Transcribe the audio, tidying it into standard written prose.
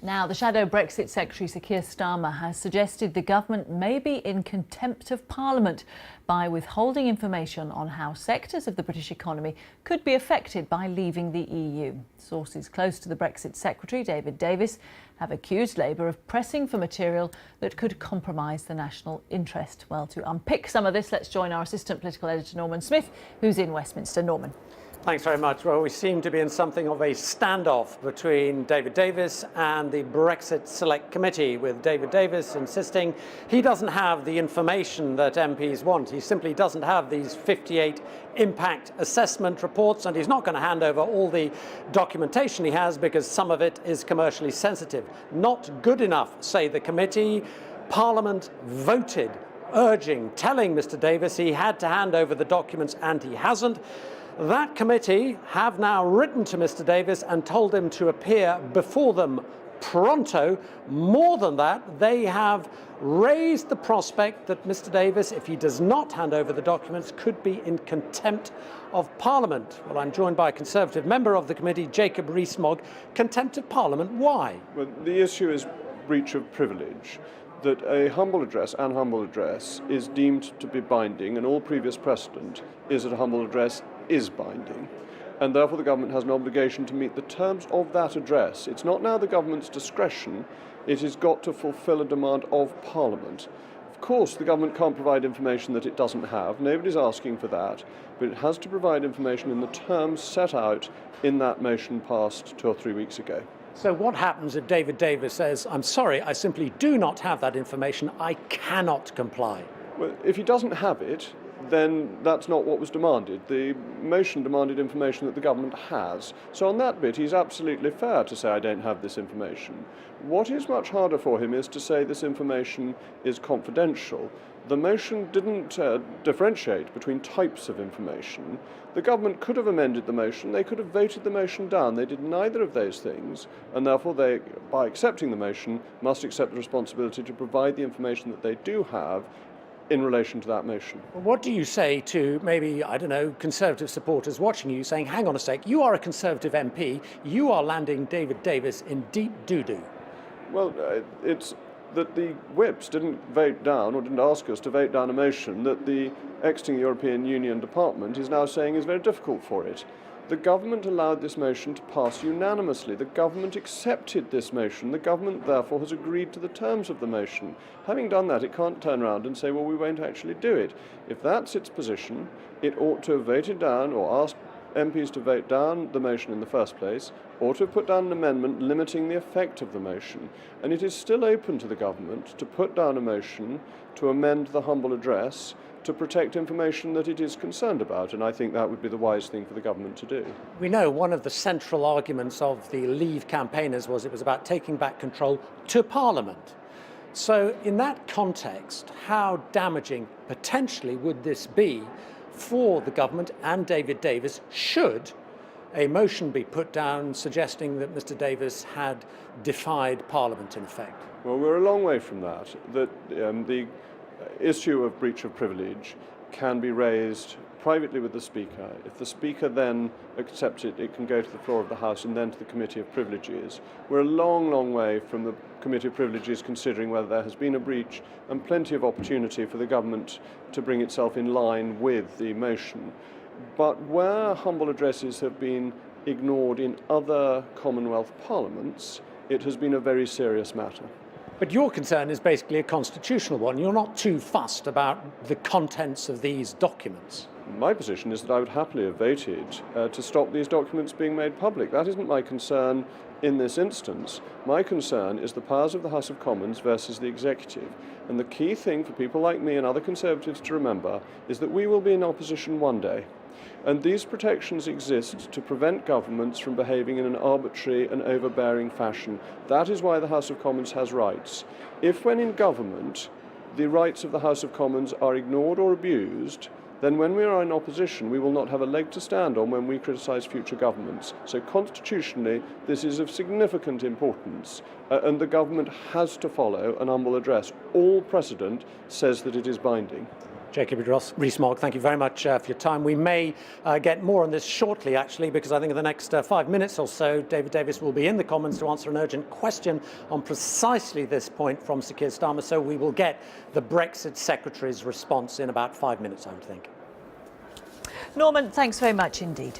Now, the shadow Brexit Secretary Sir Keir Starmer has suggested the government may be in contempt of Parliament by withholding information on how sectors of the British economy could be affected by leaving the EU. Sources close to the Brexit Secretary, David Davis, have accused Labour of pressing for material that could compromise the national interest. Well, to unpick some of this, let's join our Assistant Political Editor, Norman Smith, who's in Westminster. Norman. Thanks very much. Well, we seem to be in something of a standoff between David Davis and the Brexit Select Committee, with David Davis insisting he doesn't have the information that MPs want. He simply doesn't have these 58 impact assessment reports, and he's not going to hand over all the documentation he has because some of it is commercially sensitive. Not good enough, say the committee. Parliament voted, telling Mr. Davis he had to hand over the documents, and he hasn't. That committee have now written to Mr. Davis and told him to appear before them pronto. More than that, they have raised the prospect that Mr. Davis, if he does not hand over the documents, could be in contempt of Parliament. Well, I'm joined by a Conservative member of the committee, Jacob Rees Mogg. Contempt of Parliament, why? Well, the issue is breach of privilege. That a humble address is deemed to be binding, and all previous precedent is that a humble address is binding. And therefore the government has an obligation to meet the terms of that address. It's not now the government's discretion, it has got to fulfil a demand of Parliament. Of course, the government can't provide information that it doesn't have, nobody's asking for that, but it has to provide information in the terms set out in that motion passed 2 or 3 weeks ago. So what happens if David Davis says, I'm sorry, I simply do not have that information, I cannot comply? Well, if he doesn't have it, then that's not what was demanded. The motion demanded information that the government has. So on that bit, he's absolutely fair to say, I don't have this information. What is much harder for him is to say this information is confidential. The motion didn't differentiate between types of information. The government could have amended the motion, they could have voted the motion down. They did neither of those things, and therefore they, by accepting the motion, must accept the responsibility to provide the information that they do have in relation to that motion. What do you say to maybe, I don't know, Conservative supporters watching you saying, hang on a sec, you are a Conservative MP, you are landing David Davis in deep doo-doo? Well, it's that the whips didn't vote down, or didn't ask us to vote down a motion that the exiting European Union department is now saying is very difficult for it. The government allowed this motion to pass unanimously. The government accepted this motion. The government, therefore, has agreed to the terms of the motion. Having done that, it can't turn around and say, well, we won't actually do it. If that's its position, it ought to have voted down or asked MPs to vote down the motion in the first place, or to have put down an amendment limiting the effect of the motion. And it is still open to the government to put down a motion to amend the humble address to protect information that it is concerned about, and I think that would be the wise thing for the government to do. We know one of the central arguments of the Leave campaigners was it was about taking back control to Parliament. So in that context, how damaging potentially would this be for the government and David Davis should a motion be put down suggesting that Mr. Davis had defied Parliament in effect? Well, we're a long way from that. The issue of breach of privilege can be raised privately with the Speaker. If the Speaker then accepts it, it can go to the floor of the House and then to the Committee of Privileges. We're a long, long way from the Committee of Privileges considering whether there has been a breach, and plenty of opportunity for the government to bring itself in line with the motion. But where humble addresses have been ignored in other Commonwealth parliaments, it has been a very serious matter. But your concern is basically a constitutional one. You're not too fussed about the contents of these documents. My position is that I would happily have voted to stop these documents being made public. That isn't my concern in this instance. My concern is the powers of the House of Commons versus the executive. And the key thing for people like me and other Conservatives to remember is that we will be in opposition one day. And these protections exist to prevent governments from behaving in an arbitrary and overbearing fashion. That is why the House of Commons has rights. If, when in government, the rights of the House of Commons are ignored or abused, then when we are in opposition, we will not have a leg to stand on when we criticise future governments. So constitutionally, this is of significant importance, and the government has to follow an humble address. All precedent says that it is binding. Jacob Rees-Mogg, thank you very much for your time. We may get more on this shortly, actually, because I think in the next 5 minutes or so, David Davis will be in the Commons to answer an urgent question on precisely this point from Sir Keir Starmer. So we will get the Brexit Secretary's response in about 5 minutes, I would think. Norman, thanks very much indeed.